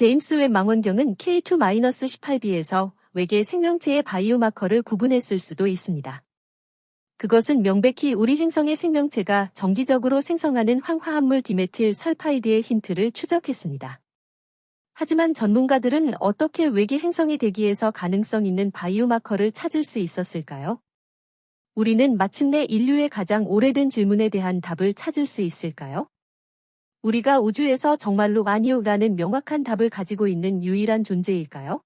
제임스 웹 망원경은 K2-18b에서 외계 생명체의 바이오마커를 구분했을 수도 있습니다. 그것은 명백히 우리 행성의 생명체가 정기적으로 생성하는 황화합물 디메틸 설파이드의 힌트를 추적했습니다. 하지만 전문가들은 어떻게 외계 행성의 대기에서 가능성 있는 바이오마커를 찾을 수 있었을까요? 우리는 마침내 인류의 가장 오래된 질문에 대한 답을 찾을 수 있을까요? 우리가 우주에서 정말로 아니요라는 명확한 답을 가지고 있는 유일한 존재일까요?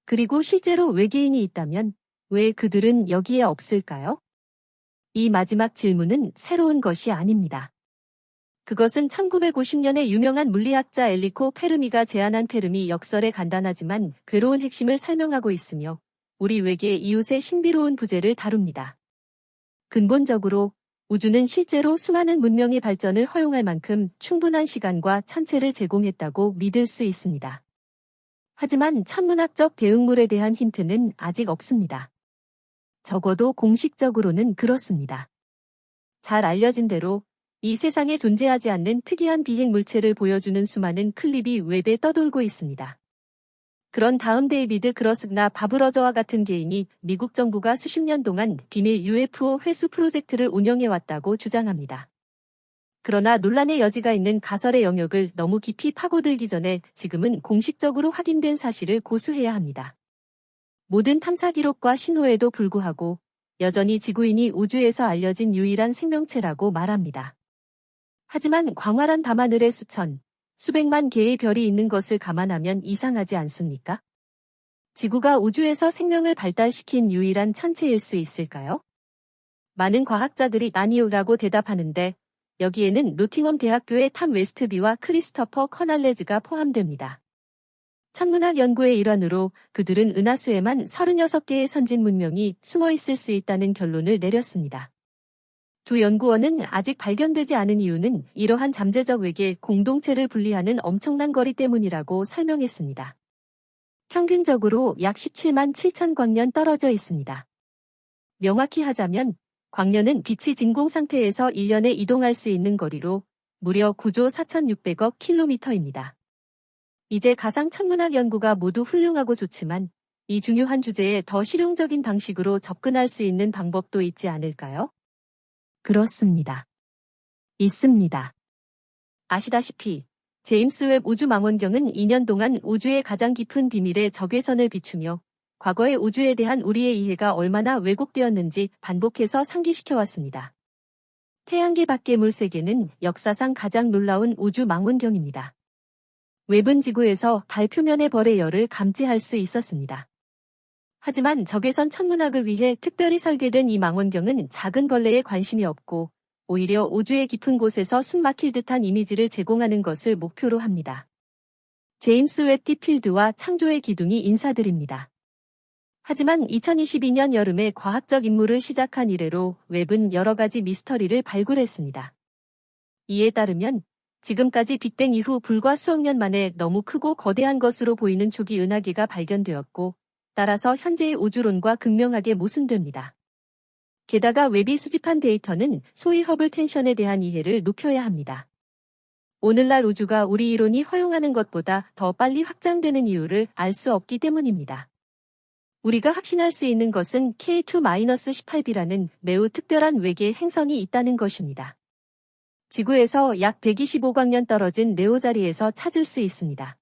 그리고 실제로 외계인이 있다면 왜 그들은 여기에 없을까요? 이 마지막 질문은 새로운 것이 아닙니다. 그것은 1950년에 유명한 물리학자 엘리코 페르미가 제안한 페르미 역설의 간단하지만 괴로운 핵심을 설명하고 있으며 우리 외계 이웃의 신비로운 부재를 다룹니다. 근본적으로 우주는 실제로 수많은 문명의 발전을 허용할 만큼 충분한 시간과 천체를 제공했다고 믿을 수 있습니다. 하지만 천문학적 대응물에 대한 힌트는 아직 없습니다. 적어도 공식적으로는 그렇습니다. 잘 알려진 대로 이 세상에 존재하지 않는 특이한 비행 물체를 보여주는 수많은 클립이 웹에 떠돌고 있습니다. 그런 다음 데이비드 그러스나 바브러저와 같은 개인이 미국 정부가 수십 년 동안 비밀 UFO 회수 프로젝트를 운영해왔다고 주장합니다. 그러나 논란의 여지가 있는 가설의 영역을 너무 깊이 파고들기 전에 지금은 공식적으로 확인된 사실을 고수해야 합니다. 모든 탐사 기록과 신호에도 불구하고 여전히 지구인이 우주에서 알려진 유일한 생명체라고 말합니다. 하지만 광활한 밤하늘에 수백만 개의 별이 있는 것을 감안하면 이상하지 않습니까? 지구가 우주에서 생명을 발달시킨 유일한 천체일 수 있을까요? 많은 과학자들이 아니요라고 대답하는데 여기에는 노팅엄 대학교의 탐 웨스트비와 크리스토퍼 커날레즈가 포함됩니다. 천문학 연구의 일환으로 그들은 은하수에만 36개의 선진 문명이 숨어 있을 수 있다는 결론을 내렸습니다. 두 연구원은 아직 발견되지 않은 이유는 이러한 잠재적 외계 공동체를 분리하는 엄청난 거리 때문이라고 설명했습니다. 평균적으로 약 17만 7천 광년 떨어져 있습니다. 명확히 하자면 광년은 빛이 진공 상태에서 1년에 이동할 수 있는 거리로 무려 9조 4,600억 킬로미터입니다. 이제 가상 천문학 연구가 모두 훌륭하고 좋지만 이 중요한 주제에 더 실용적인 방식으로 접근할 수 있는 방법도 있지 않을까요? 그렇습니다. 있습니다. 아시다시피 제임스 웹 우주망원경은 2년 동안 우주의 가장 깊은 비밀의 적외선을 비추며 과거의 우주에 대한 우리의 이해가 얼마나 왜곡되었는지 반복해서 상기시켜왔습니다. 태양계 밖의 물세계는 역사상 가장 놀라운 우주망원경입니다. 웹은 지구에서 달 표면의 벌의 열을 감지할 수 있었습니다. 하지만 적외선 천문학을 위해 특별히 설계된 이 망원경은 작은 벌레에 관심이 없고 오히려 우주의 깊은 곳에서 숨막힐 듯한 이미지를 제공하는 것을 목표로 합니다. 제임스 웹 딥필드와 창조의 기둥이 인사드립니다. 하지만 2022년 여름에 과학적 임무를 시작한 이래로 웹은 여러 가지 미스터리를 발굴했습니다. 이에 따르면 지금까지 빅뱅 이후 불과 수억 년 만에 너무 크고 거대한 것으로 보이는 초기 은하계가 발견되었고 따라서 현재의 우주론과 극명하게 모순됩니다. 게다가 웹이 수집한 데이터는 소위 허블 텐션에 대한 이해를 높여야 합니다. 오늘날 우주가 우리 이론이 허용하는 것보다 더 빨리 확장되는 이유를 알 수 없기 때문입니다. 우리가 확신할 수 있는 것은 K2-18b라는 매우 특별한 외계 행성이 있다는 것입니다. 지구에서 약 125광년 떨어진 네오 자리에서 찾을 수 있습니다.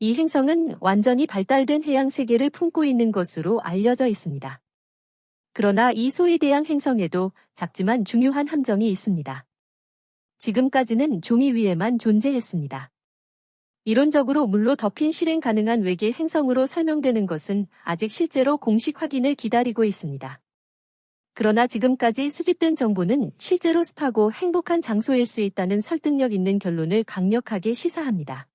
이 행성은 완전히 발달된 해양 세계를 품고 있는 것으로 알려져 있습니다. 그러나 이 소위 대양 행성에도 작지만 중요한 함정이 있습니다. 지금까지는 종이 위에만 존재했습니다. 이론적으로 물로 덮인 실행 가능한 외계 행성으로 설명되는 것은 아직 실제로 공식 확인을 기다리고 있습니다. 그러나 지금까지 수집된 정보는 실제로 습하고 행복한 장소일 수 있다는 설득력 있는 결론을 강력하게 시사합니다.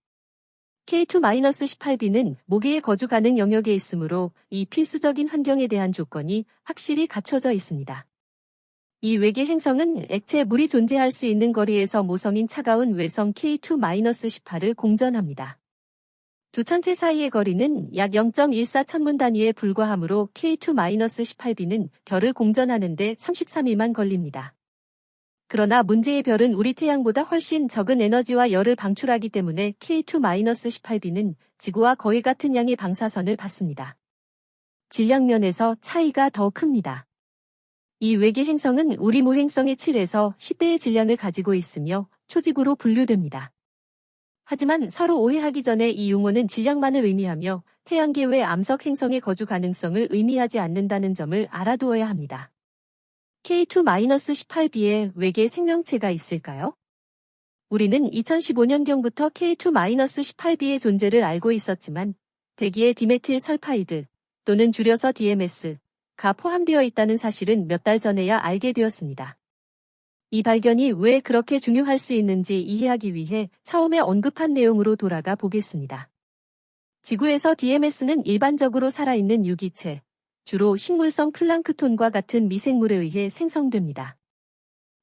K2-18b는 모기의 거주 가능 영역에 있으므로 이 필수적인 환경에 대한 조건이 확실히 갖춰져 있습니다. 이 외계 행성은 액체 물이 존재할 수 있는 거리에서 모성인 차가운 외성 K2-18을 공전합니다. 두 천체 사이의 거리는 약 0.14 천문 단위에 불과하므로 K2-18b는 별을 공전하는 데 33일만 걸립니다. 그러나 문제의 별은 우리 태양보다 훨씬 적은 에너지와 열을 방출하기 때문에 K2-18b는 지구와 거의 같은 양의 방사선을 받습니다. 질량 면에서 차이가 더 큽니다. 이 외계 행성은 우리 모행성의 7에서 10배의 질량을 가지고 있으며 초지구로 분류됩니다. 하지만 서로 오해하기 전에 이 용어는 질량만을 의미하며 태양계 외 암석 행성의 거주 가능성을 의미하지 않는다는 점을 알아두어야 합니다. K2-18b에 외계 생명체가 있을까요? 우리는 2015년경부터 K2-18b의 존재를 알고 있었지만 대기에 디메틸 설파이드 또는 줄여서 DMS가 포함되어 있다는 사실은 몇 달 전에야 알게 되었습니다. 이 발견이 왜 그렇게 중요할 수 있는지 이해하기 위해 처음에 언급한 내용으로 돌아가 보겠습니다. 지구에서 DMS는 일반적으로 살아있는 유기체, 주로 식물성 플랑크톤과 같은 미생물에 의해 생성됩니다.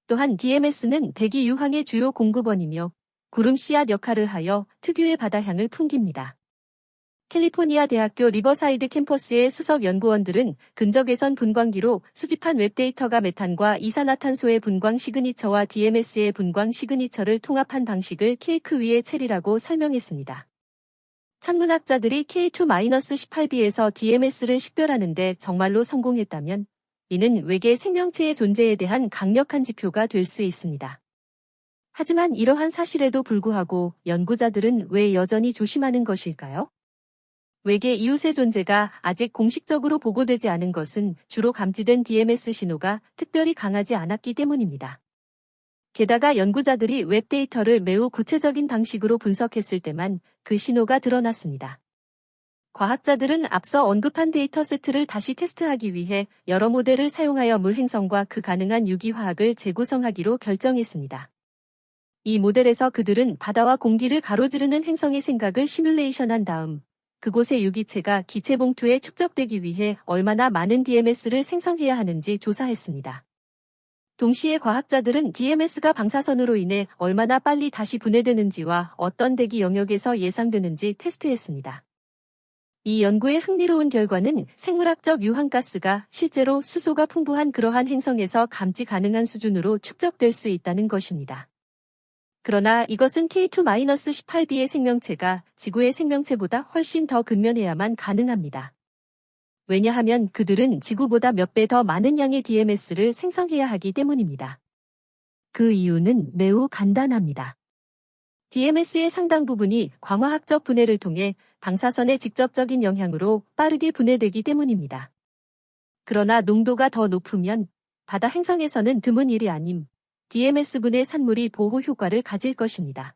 또한 DMS는 대기 유황의 주요 공급원이며 구름 씨앗 역할을 하여 특유의 바다향을 풍깁니다. 캘리포니아 대학교 리버사이드 캠퍼스의 수석 연구원들은 근적외선 분광기로 수집한 웹데이터가 메탄과 이산화탄소의 분광 시그니처와 DMS의 분광 시그니처를 통합한 방식을 케이크 위의 체리라고 설명했습니다. 천문학자들이 K2-18b에서 DMS를 식별하는 데 정말로 성공했다면 이는 외계 생명체의 존재에 대한 강력한 지표가 될 수 있습니다. 하지만 이러한 사실에도 불구하고 연구자들은 왜 여전히 조심하는 것일까요? 외계 이웃의 존재가 아직 공식적으로 보고되지 않은 것은 주로 감지된 DMS 신호가 특별히 강하지 않았기 때문입니다. 게다가 연구자들이 웹데이터를 매우 구체적인 방식으로 분석했을 때만 그 신호가 드러났습니다. 과학자들은 앞서 언급한 데이터 세트를 다시 테스트하기 위해 여러 모델을 사용하여 물 행성과 그 가능한 유기화학을 재구성하기로 결정했습니다. 이 모델에서 그들은 바다와 공기를 가로지르는 행성의 생각을 시뮬레이션한 다음 그곳의 유기체가 기체 봉투에 축적되기 위해 얼마나 많은 DMS를 생성해야 하는지 조사했습니다. 동시에 과학자들은 DMS가 방사선으로 인해 얼마나 빨리 다시 분해되는지와 어떤 대기 영역에서 예상되는지 테스트했습니다. 이 연구의 흥미로운 결과는 생물학적 유황가스가 실제로 수소가 풍부한 그러한 행성에서 감지 가능한 수준으로 축적될 수 있다는 것입니다. 그러나 이것은 K2-18b의 생명체가 지구의 생명체보다 훨씬 더 근면해야만 가능합니다. 왜냐하면 그들은 지구보다 몇 배 더 많은 양의 DMS를 생성해야 하기 때문입니다. 그 이유는 매우 간단합니다. DMS의 상당 부분이 광화학적 분해를 통해 방사선의 직접적인 영향으로 빠르게 분해되기 때문입니다. 그러나 농도가 더 높으면 바다 행성에서는 드문 일이 아님 DMS 분해 산물이 보호 효과를 가질 것입니다.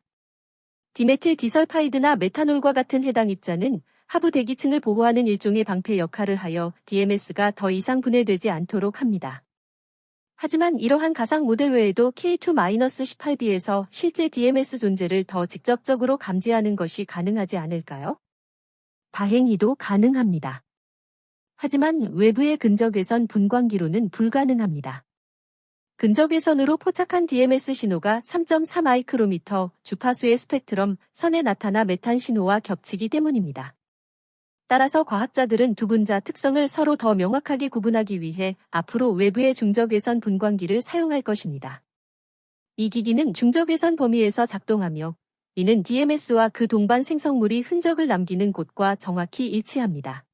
디메틸 디설파이드나 메탄올과 같은 해당 입자는 하부 대기층을 보호하는 일종의 방패 역할을 하여 DMS가 더 이상 분해되지 않도록 합니다. 하지만 이러한 가상 모델 외에도 K2-18b에서 실제 DMS 존재를 더 직접적으로 감지하는 것이 가능하지 않을까요? 다행히도 가능합니다. 하지만 외부의 근적외선 분광기로는 불가능합니다. 근적외선으로 포착한 DMS 신호가 3.4 마이크로미터 주파수의 스펙트럼 선에 나타나 메탄 신호와 겹치기 때문입니다. 따라서 과학자들은 두 분자 특성을 서로 더 명확하게 구분하기 위해 앞으로 외부의 중적외선 분광기를 사용할 것입니다. 이 기기는 중적외선 범위에서 작동하며 이는 DMS와 그 동반 생성물이 흔적을 남기는 곳과 정확히 일치합니다.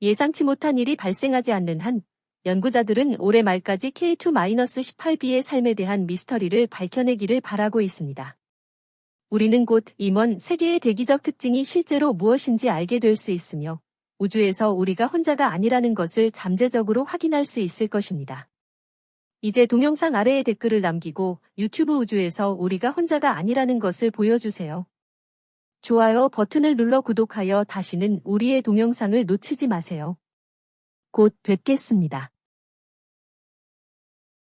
예상치 못한 일이 발생하지 않는 한 연구자들은 올해 말까지 K2-18b의 삶에 대한 미스터리를 밝혀내기를 바라고 있습니다. 우리는 곧 임원 세계의 대기적 특징이 실제로 무엇인지 알게 될 수 있으며 우주에서 우리가 혼자가 아니라는 것을 잠재적으로 확인할 수 있을 것입니다. 이제 동영상 아래에 댓글을 남기고 유튜브 우주에서 우리가 혼자가 아니라는 것을 보여주세요. 좋아요 버튼을 눌러 구독하여 다시는 우리의 동영상을 놓치지 마세요. 곧 뵙겠습니다.